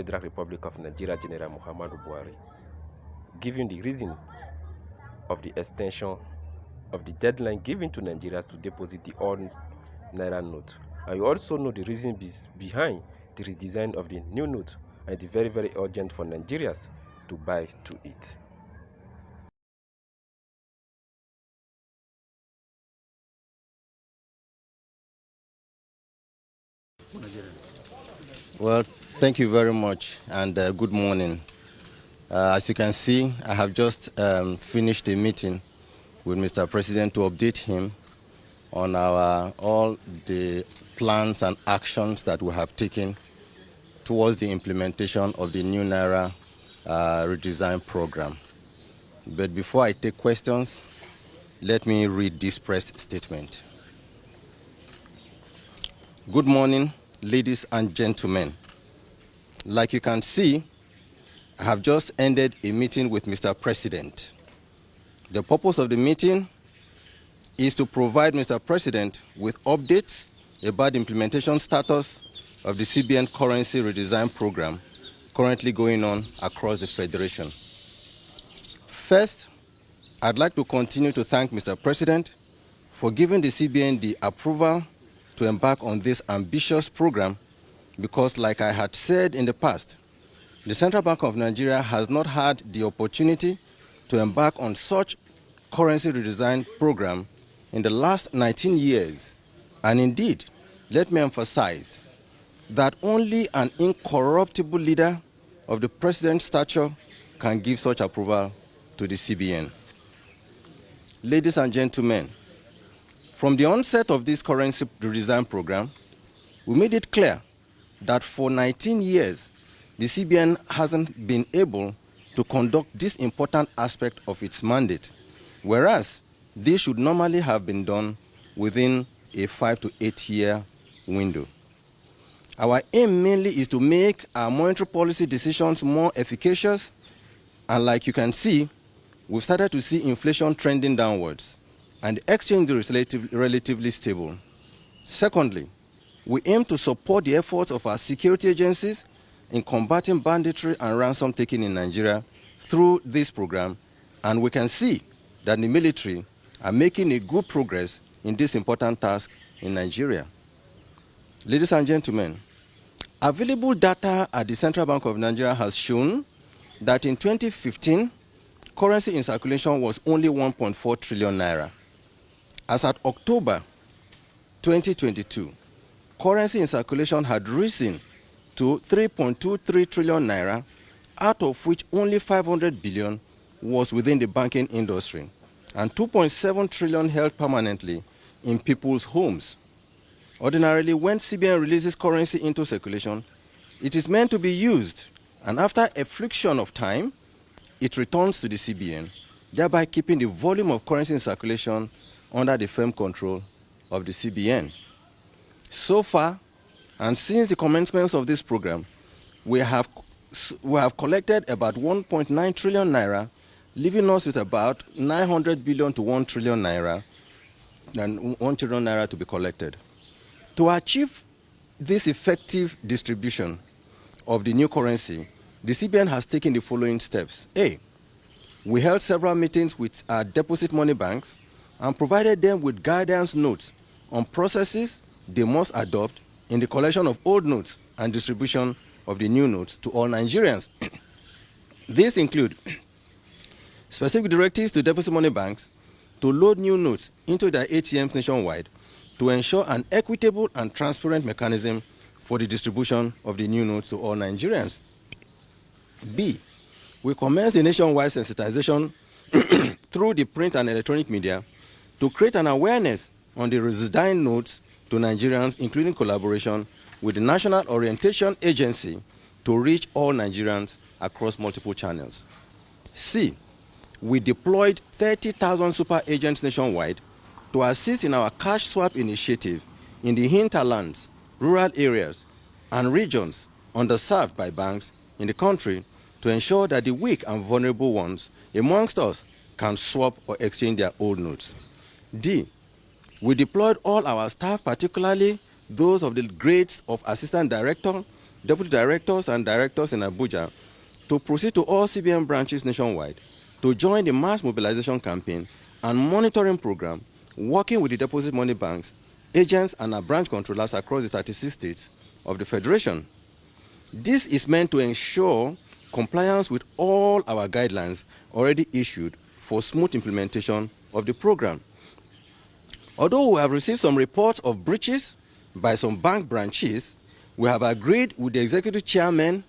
Federal Republic of Nigeria, General Muhammadu Buhari, giving the reason of the extension of the deadline given to Nigerians to deposit the old Naira note. And you also know the reason behind the redesign of the new note, and it's very, very urgent for Nigerians to buy to it. Well, thank you very much, and good morning. As you can see, I have just finished a meeting with Mr. President to update him on all the plans and actions that we have taken towards the implementation of the new Naira redesign program. But before I take questions, let me read this press statement. Good morning, ladies and gentlemen. Like you can see, I have just ended a meeting with Mr. President. The purpose of the meeting is to provide Mr. President with updates about the implementation status of the CBN currency redesign program currently going on across the Federation. First, I'd like to continue to thank Mr. President for giving the CBN the approval to embark on this ambitious program because, like I had said in the past, the Central Bank of Nigeria has not had the opportunity to embark on such currency redesign program in the last 19 years. And indeed, let me emphasize that only an incorruptible leader of the president's stature can give such approval to the CBN. Ladies and gentlemen, from the onset of this currency redesign program, we made it clear that for 19 years, the CBN hasn't been able to conduct this important aspect of its mandate, whereas this should normally have been done within a 5 to 8 year window. Our aim mainly is to make our monetary policy decisions more efficacious, and like you can see, we've started to see inflation trending downwards and the exchange rate is relatively stable. Secondly, we aim to support the efforts of our security agencies in combating banditry and ransom taking in Nigeria through this program, and we can see that the military are making a good progress in this important task in Nigeria. Ladies and gentlemen, available data at the Central Bank of Nigeria has shown that in 2015, currency in circulation was only 1.4 trillion naira. As at October 2022, currency in circulation had risen to 3.23 trillion naira, out of which only 500 billion was within the banking industry, and 2.7 trillion held permanently in people's homes. Ordinarily, when CBN releases currency into circulation, it is meant to be used, and after a friction of time, it returns to the CBN, thereby keeping the volume of currency in circulation under the firm control of the CBN. So far, and since the commencement of this program, we have collected about 1.9 trillion naira, leaving us with about 900 billion to 1 trillion naira, and 1 trillion naira to be collected. To achieve this effective distribution of the new currency, the CBN has taken the following steps. A, we held several meetings with our deposit money banks and provided them with guidance notes on processes they must adopt in the collection of old notes and distribution of the new notes to all Nigerians. These include specific directives to deposit money banks to load new notes into their ATMs nationwide to ensure an equitable and transparent mechanism for the distribution of the new notes to all Nigerians. B, we commenced the nationwide sensitization through the print and electronic media to create an awareness on the redesign notes to Nigerians, including collaboration with the National Orientation Agency to reach all Nigerians across multiple channels. C, we deployed 30,000 super agents nationwide to assist in our cash swap initiative in the hinterlands, rural areas, and regions underserved by banks in the country to ensure that the weak and vulnerable ones amongst us can swap or exchange their old notes. D, we deployed all our staff, particularly those of the grades of assistant director, deputy directors and directors in Abuja to proceed to all CBN branches nationwide to join the mass mobilization campaign and monitoring program, working with the deposit money banks, agents, and our branch controllers across the 36 states of the Federation. This is meant to ensure compliance with all our guidelines already issued for smooth implementation of the program. Although we have received some reports of breaches by some bank branches, we have agreed with the executive chairman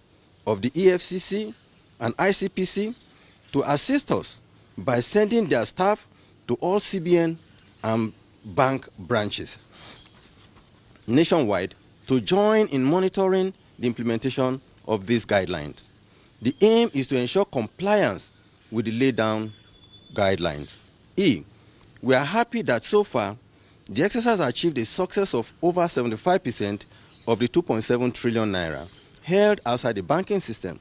of the EFCC and ICPC to assist us by sending their staff to all CBN and bank branches nationwide to join in monitoring the implementation of these guidelines. The aim is to ensure compliance with the laid down guidelines. We are happy that so far the exercise achieved a success of over 75% of the 2.7 trillion naira held outside the banking system.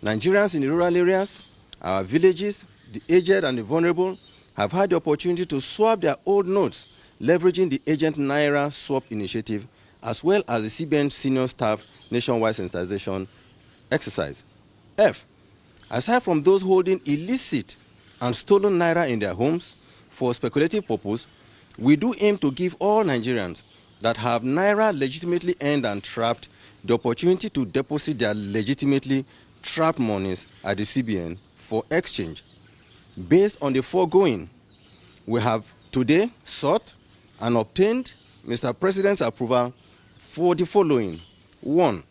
Nigerians in the rural areas, our villages, the aged and the vulnerable have had the opportunity to swap their old notes, leveraging the Agent Naira Swap Initiative, as well as the CBN senior staff nationwide sensitization exercise. Aside from those holding illicit and stolen Naira in their homes for speculative purpose, we do aim to give all Nigerians that have Naira legitimately earned and trapped the opportunity to deposit their legitimately trapped monies at the CBN for exchange. Based on the foregoing, we have today sought and obtained Mr. President's approval for the following. 1.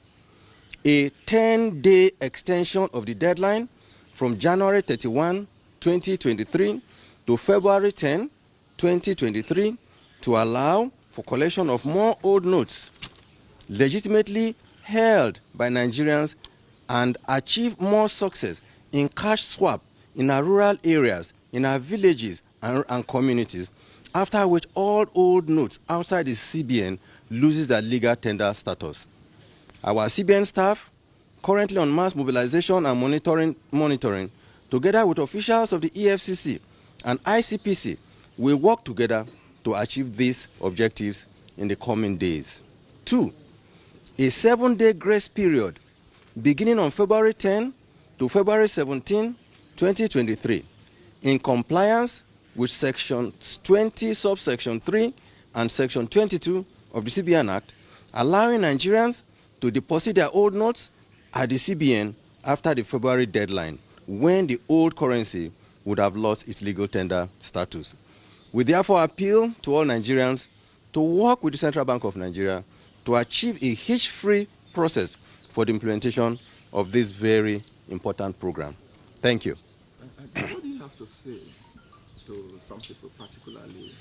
A 10-day extension of the deadline from January 31, 2023 to February 10, 2023 to allow for collection of more old notes legitimately held by Nigerians and achieve more success in cash swap in our rural areas, in our villages and communities, after which all old notes outside the CBN loses their legal tender status. Our CBN staff, currently on mass mobilization and monitoring, together with officials of the EFCC and ICPC, will work together to achieve these objectives in the coming days. 2. A 7-day grace period beginning on February 10 to February 17, 2023, in compliance with Section 20, subsection 3 and Section 22 of the CBN Act, allowing Nigerians to deposit their old notes at the CBN after the February deadline, when the old currency would have lost its legal tender status. We therefore appeal to all Nigerians to work with the Central Bank of Nigeria to achieve a hitch-free process for the implementation of this very important program. Thank you. What do you have to say to some people, particularly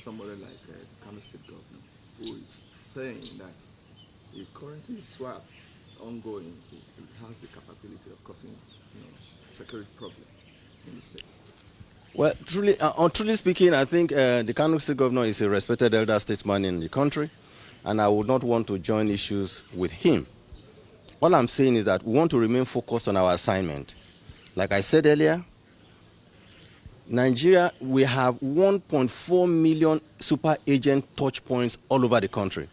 somebody like the Kano State governor, who is saying that the currency swap ongoing, it has the capability of causing security problem in the state? Well, truly speaking, I think the Kano State governor is a respected elder statesman in the country, and I would not want to join issues with him. All I'm saying is that we want to remain focused on our assignment. Like I said earlier, Nigeria, we have 1.4 million super agent touch points all over the country,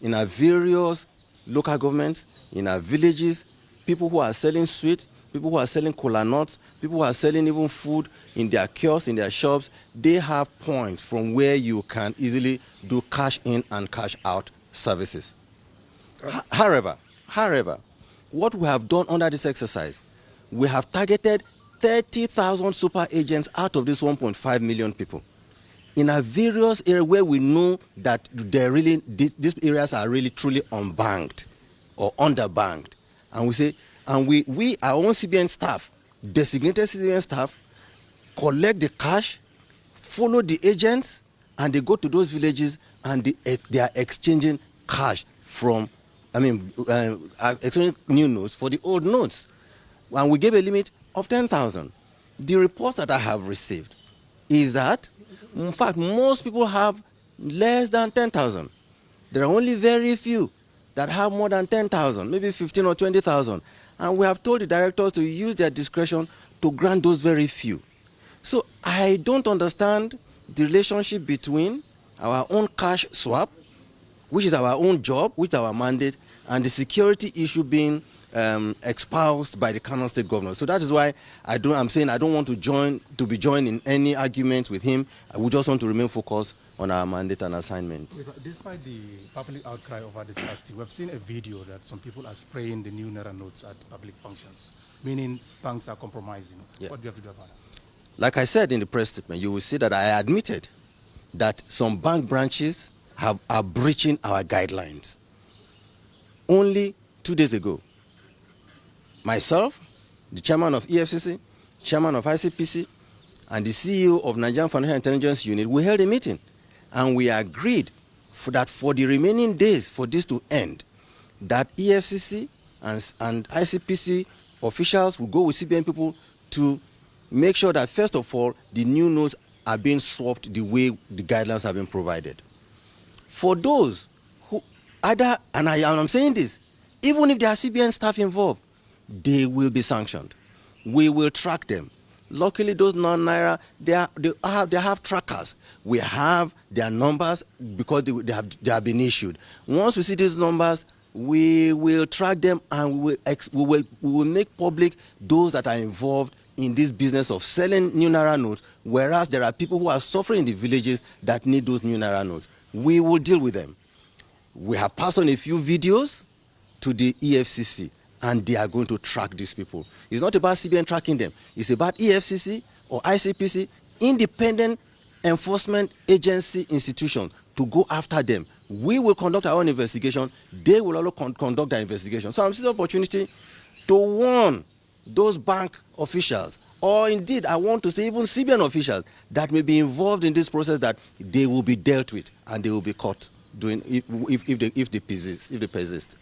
in our various local governments, in our villages, people who are selling sweet, people who are selling cola nuts, people who are selling even food in their kiosks, in their shops. They have points from where you can easily do cash in and cash out services. However, what we have done under this exercise, we have targeted 30,000 super agents out of these 1.5 million people in our various areas where we know that these areas are really truly unbanked or underbanked. And we say, and we our own CBN staff, designated CBN staff, collect the cash, follow the agents, and they go to those villages and they are exchanging cash exchanging new notes for the old notes. And we gave a limit of 10,000. The reports that I have received is that, in fact, most people have less than 10,000. There are only very few that have more than 10,000, maybe 15 or 20,000. And we have told the directors to use their discretion to grant those very few. So I don't understand the relationship between our own cash swap, which is our own job, which is our mandate, and the security issue being espoused by the Kano State governor. So that is why I'm saying I don't want to be joined in any argument with him. We just want to remain focused on our mandate and assignment. Despite the public outcry over this scarcity, we've seen a video that some people are spraying the new Naira notes at public functions, meaning banks are compromising. Yeah. What do you have to do about that? Like I said in the press statement, you will see that I admitted that some bank branches are breaching our guidelines. Only 2 days ago, myself, the chairman of EFCC, chairman of ICPC, and the CEO of Nigerian Financial Intelligence Unit, we held a meeting, and we agreed that for the remaining days for this to end, that EFCC and ICPC officials will go with CBN people to make sure that, first of all, the new notes are being swapped the way the guidelines have been provided. For those who either, and I'm saying this, even if there are CBN staff involved, they will be sanctioned. We will track them. Luckily, those non-Naira, they have trackers. We have their numbers because they have been issued. Once we see these numbers, we will track them, and we will make public those that are involved in this business of selling new Naira notes, whereas there are people who are suffering in the villages that need those new Naira notes. We will deal with them. We have passed on a few videos to the EFCC, and they are going to track these people. It's not about CBN tracking them. It's about EFCC or ICPC, independent enforcement agency institutions, to go after them. We will conduct our own investigation. They will also conduct their investigation. So I'm seeing the opportunity to warn those bank officials, or indeed I want to say even CBN officials that may be involved in this process, that they will be dealt with and they will be caught doing if they persist.